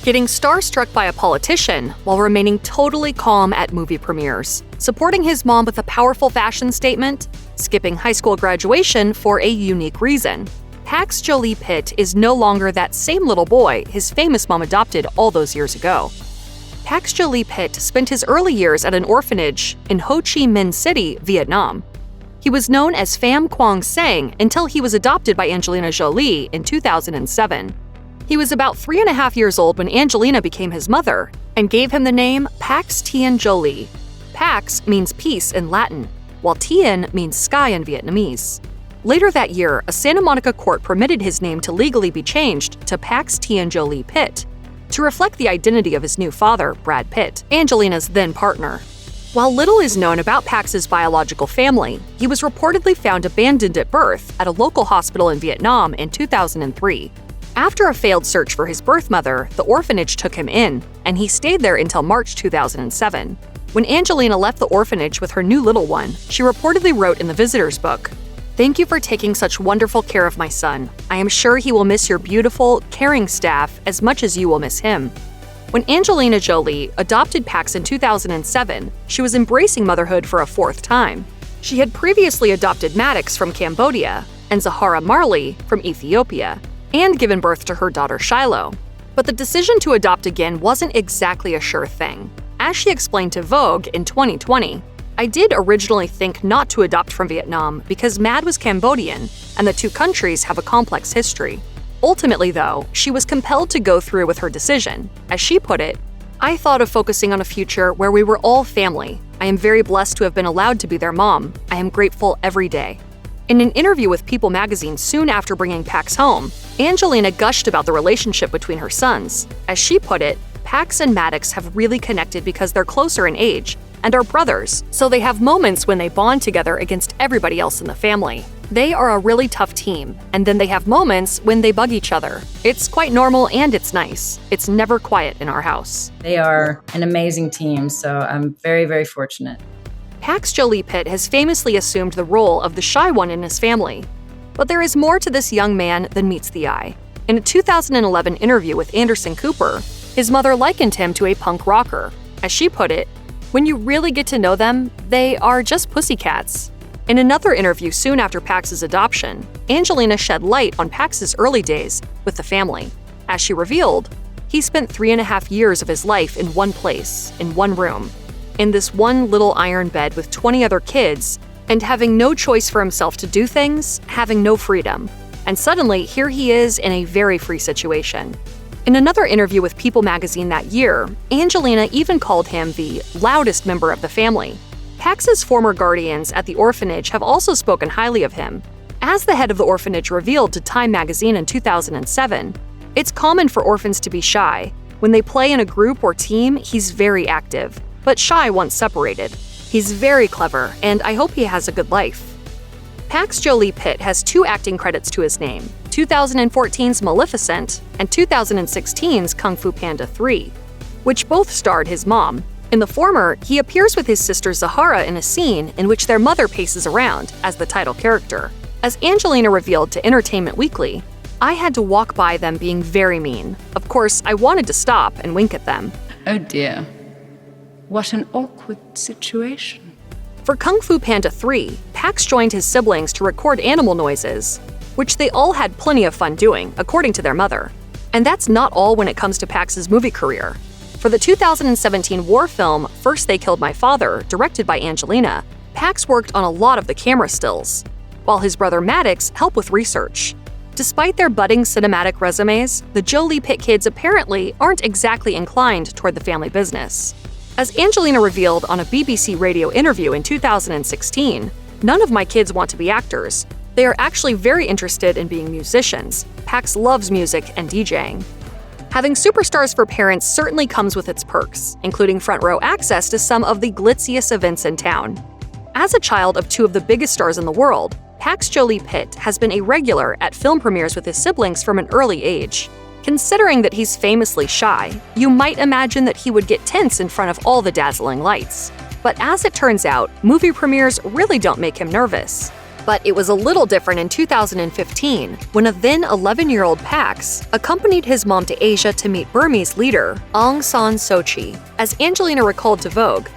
Getting starstruck by a politician while remaining totally calm at movie premieres, supporting his mom with a powerful fashion statement, skipping high school graduation for a unique reason. Pax Jolie-Pitt is no longer that same little boy his famous mom adopted all those years ago. Pax Jolie-Pitt spent his early years at an orphanage in Ho Chi Minh City, Vietnam. He was known as Pham Quang Sang until he was adopted by Angelina Jolie in 2007. He was about 3.5 years old when Angelina became his mother and gave him the name Pax Tien Jolie. Pax means peace in Latin, while Tien means sky in Vietnamese. Later that year, a Santa Monica court permitted his name to legally be changed to Pax Tien Jolie-Pitt to reflect the identity of his new father, Brad Pitt, Angelina's then partner. While little is known about Pax's biological family, he was reportedly found abandoned at birth at a local hospital in Vietnam in 2003. After a failed search for his birth mother, the orphanage took him in, and he stayed there until March 2007. When Angelina left the orphanage with her new little one, she reportedly wrote in the visitor's book, "Thank you for taking such wonderful care of my son. I am sure he will miss your beautiful, caring staff as much as you will miss him." When Angelina Jolie adopted Pax in 2007, she was embracing motherhood for a fourth time. She had previously adopted Maddox from Cambodia and Zahara Marley from Ethiopia, and given birth to her daughter Shiloh. But the decision to adopt again wasn't exactly a sure thing. As she explained to Vogue in 2020, "I did originally think not to adopt from Vietnam because Mad was Cambodian, and the two countries have a complex history. Ultimately, though, she was compelled to go through with her decision. As she put it, I thought of focusing on a future where we were all family. I am very blessed to have been allowed to be their mom. I am grateful every day." In an interview with People magazine soon after bringing Pax home, Angelina gushed about the relationship between her sons. As she put it, "Pax and Maddox have really connected because they're closer in age and are brothers, so they have moments when they bond together against everybody else in the family. They are a really tough team, and then they have moments when they bug each other. It's quite normal and it's nice. It's never quiet in our house." They are an amazing team, so I'm very, very fortunate. Pax Jolie-Pitt has famously assumed the role of the shy one in his family. But there is more to this young man than meets the eye. In a 2011 interview with Anderson Cooper, his mother likened him to a punk rocker. As she put it, "When you really get to know them, they are just pussycats." In another interview soon after Pax's adoption, Angelina shed light on Pax's early days with the family. As she revealed, he spent 3.5 years of his life in one place, in one room, in this one little iron bed with 20 other kids, and having no choice for himself to do things, having no freedom. And suddenly, here he is in a very free situation. In another interview with People magazine that year, Angelina even called him the loudest member of the family. Pax's former guardians at the orphanage have also spoken highly of him. As the head of the orphanage revealed to Time magazine in 2007, "It's common for orphans to be shy. When they play in a group or team, he's very active, but shy once separated. He's very clever, and I hope he has a good life." Pax Jolie-Pitt has 2 acting credits to his name, 2014's Maleficent and 2016's Kung Fu Panda 3, which both starred his mom. In the former, he appears with his sister Zahara in a scene in which their mother paces around as the title character. As Angelina revealed to Entertainment Weekly, "I had to walk by them being very mean. Of course, I wanted to stop and wink at them." Oh dear. What an awkward situation. For Kung Fu Panda 3, Pax joined his siblings to record animal noises, which they all had plenty of fun doing, according to their mother. And that's not all when it comes to Pax's movie career. For the 2017 war film First They Killed My Father, directed by Angelina, Pax worked on a lot of the camera stills, while his brother Maddox helped with research. Despite their budding cinematic resumes, the Jolie-Pitt kids apparently aren't exactly inclined toward the family business. As Angelina revealed on a BBC radio interview in 2016, "None of my kids want to be actors. They are actually very interested in being musicians. Pax loves music and DJing." Having superstars for parents certainly comes with its perks, including front row access to some of the glitziest events in town. As a child of 2 of the biggest stars in the world, Pax Jolie-Pitt has been a regular at film premieres with his siblings from an early age. Considering that he's famously shy, you might imagine that he would get tense in front of all the dazzling lights. But as it turns out, movie premieres really don't make him nervous. But it was a little different in 2015 when a then 11-year-old Pax accompanied his mom to Asia to meet Burmese leader Aung San Suu Kyi. As Angelina recalled to Vogue,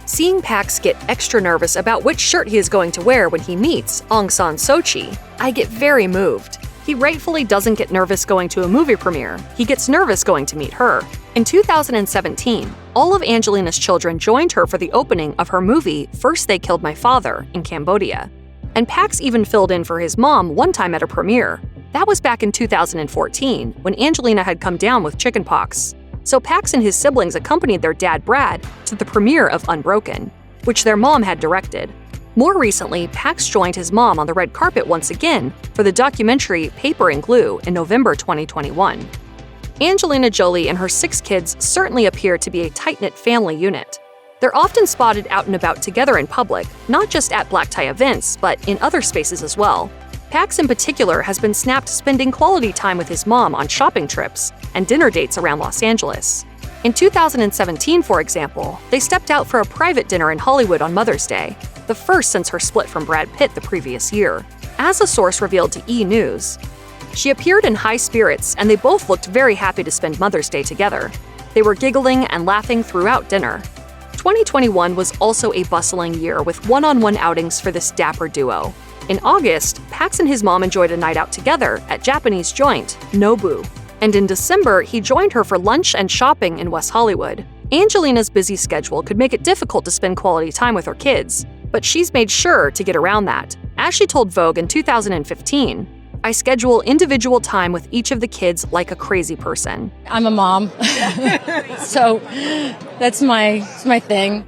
seeing Pax get extra nervous about which shirt he is going to wear when he meets Aung San Suu Kyi, I get very moved. He rightfully doesn't get nervous going to a movie premiere, he gets nervous going to meet her. In 2017, all of Angelina's children joined her for the opening of her movie First They Killed My Father in Cambodia. And Pax even filled in for his mom one time at a premiere. That was back in 2014, when Angelina had come down with chickenpox. So Pax and his siblings accompanied their dad Brad to the premiere of Unbroken, which their mom had directed. More recently, Pax joined his mom on the red carpet once again for the documentary Paper and Glue in November 2021. Angelina Jolie and her 6 kids certainly appear to be a tight-knit family unit. They're often spotted out and about together in public, not just at black tie events, but in other spaces as well. Pax in particular has been snapped spending quality time with his mom on shopping trips and dinner dates around Los Angeles. In 2017, for example, they stepped out for a private dinner in Hollywood on Mother's Day, the first since her split from Brad Pitt the previous year. As a source revealed to E! News, she appeared in high spirits and they both looked very happy to spend Mother's Day together. They were giggling and laughing throughout dinner. 2021 was also a bustling year with one-on-one outings for this dapper duo. In August, Pax and his mom enjoyed a night out together at Japanese joint Nobu. And in December, he joined her for lunch and shopping in West Hollywood. Angelina's busy schedule could make it difficult to spend quality time with her kids, but she's made sure to get around that. As she told Vogue in 2015, "I schedule individual time with each of the kids like a crazy person." I'm a mom, so that's my thing.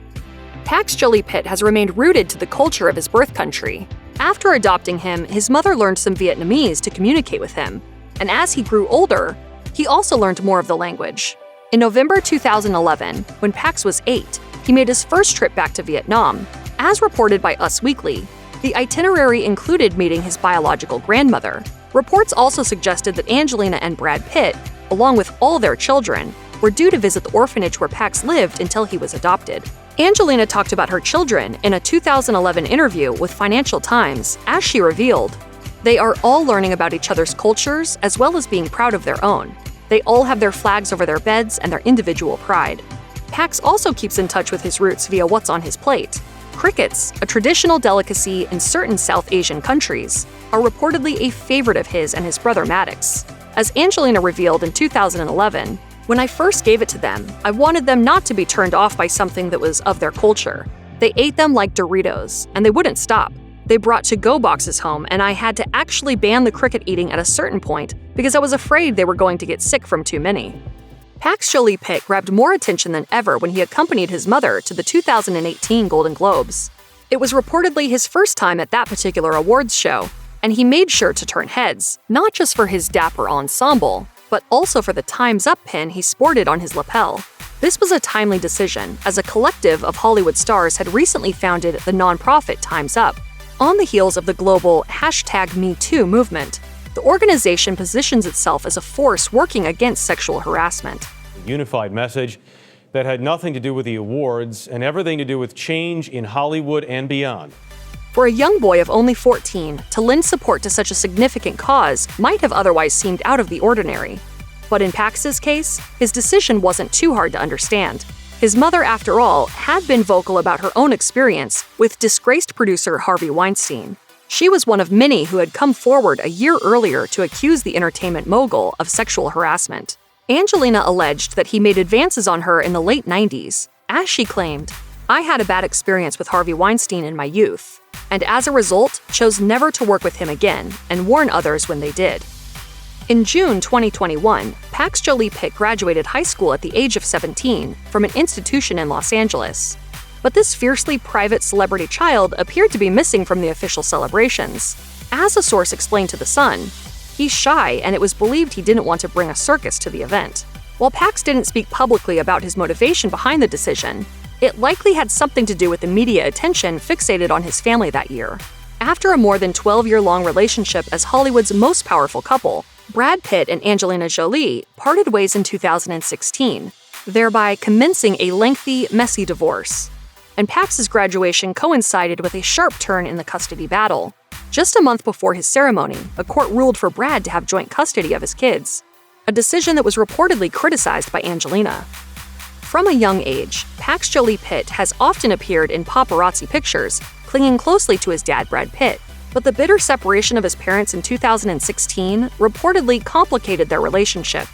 Pax Jolie-Pitt has remained rooted to the culture of his birth country. After adopting him, his mother learned some Vietnamese to communicate with him, and as he grew older, he also learned more of the language. In November 2011, when Pax was 8, he made his first trip back to Vietnam. As reported by Us Weekly, the itinerary included meeting his biological grandmother. Reports also suggested that Angelina and Brad Pitt, along with all their children, were due to visit the orphanage where Pax lived until he was adopted. Angelina talked about her children in a 2011 interview with Financial Times, as she revealed, "They are all learning about each other's cultures as well as being proud of their own. They all have their flags over their beds and their individual pride." Pax also keeps in touch with his roots via what's on his plate. Crickets, a traditional delicacy in certain South Asian countries, are reportedly a favorite of his and his brother Maddox. As Angelina revealed in 2011, "When I first gave it to them, I wanted them not to be turned off by something that was of their culture. They ate them like Doritos, and they wouldn't stop. They brought to-go boxes home, and I had to actually ban the cricket eating at a certain point because I was afraid they were going to get sick from too many." Pax Jolie-Pitt grabbed more attention than ever when he accompanied his mother to the 2018 Golden Globes. It was reportedly his first time at that particular awards show, and he made sure to turn heads, not just for his dapper ensemble, but also for the Time's Up pin he sported on his lapel. This was a timely decision, as a collective of Hollywood stars had recently founded the nonprofit Time's Up. On the heels of the global #MeToo movement, the organization positions itself as a force working against sexual harassment. A unified message that had nothing to do with the awards and everything to do with change in Hollywood and beyond. For a young boy of only 14, to lend support to such a significant cause might have otherwise seemed out of the ordinary. But in Pax's case, his decision wasn't too hard to understand. His mother, after all, had been vocal about her own experience with disgraced producer Harvey Weinstein. She was one of many who had come forward a year earlier to accuse the entertainment mogul of sexual harassment. Angelina alleged that he made advances on her in the late 90s. As she claimed, "I had a bad experience with Harvey Weinstein in my youth, and as a result, chose never to work with him again and warn others when they did." In June 2021, Pax Jolie-Pitt graduated high school at the age of 17 from an institution in Los Angeles. But this fiercely private celebrity child appeared to be missing from the official celebrations. As a source explained to The Sun, he's shy and it was believed he didn't want to bring a circus to the event. While Pax didn't speak publicly about his motivation behind the decision, it likely had something to do with the media attention fixated on his family that year. After a more than 12-year-long relationship as Hollywood's most powerful couple, Brad Pitt and Angelina Jolie parted ways in 2016, thereby commencing a lengthy, messy divorce. And Pax's graduation coincided with a sharp turn in the custody battle. Just a month before his ceremony, a court ruled for Brad to have joint custody of his kids, a decision that was reportedly criticized by Angelina. From a young age, Pax Jolie-Pitt has often appeared in paparazzi pictures, clinging closely to his dad Brad Pitt, but the bitter separation of his parents in 2016 reportedly complicated their relationship.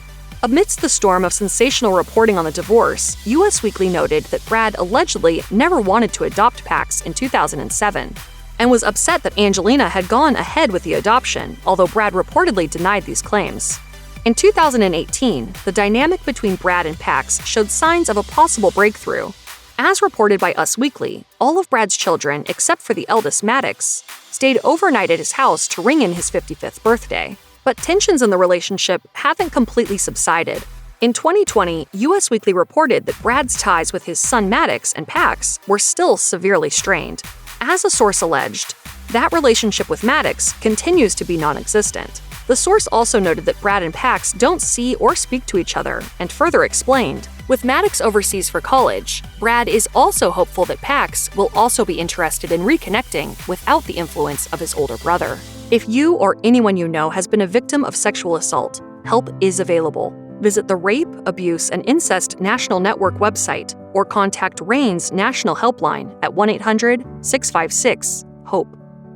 Amidst the storm of sensational reporting on the divorce, US Weekly noted that Brad allegedly never wanted to adopt Pax in 2007, and was upset that Angelina had gone ahead with the adoption, although Brad reportedly denied these claims. In 2018, the dynamic between Brad and Pax showed signs of a possible breakthrough. As reported by Us Weekly, all of Brad's children, except for the eldest Maddox, stayed overnight at his house to ring in his 55th birthday. But tensions in the relationship haven't completely subsided. In 2020, US Weekly reported that Brad's ties with his son Maddox and Pax were still severely strained. As a source alleged, that relationship with Maddox continues to be non-existent. The source also noted that Brad and Pax don't see or speak to each other, and further explained, with Maddox overseas for college, Brad is also hopeful that Pax will also be interested in reconnecting without the influence of his older brother. If you or anyone you know has been a victim of sexual assault, help is available. Visit the Rape, Abuse, and Incest National Network website or contact RAIN's National Helpline at 1-800-656-HOPE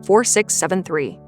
4673.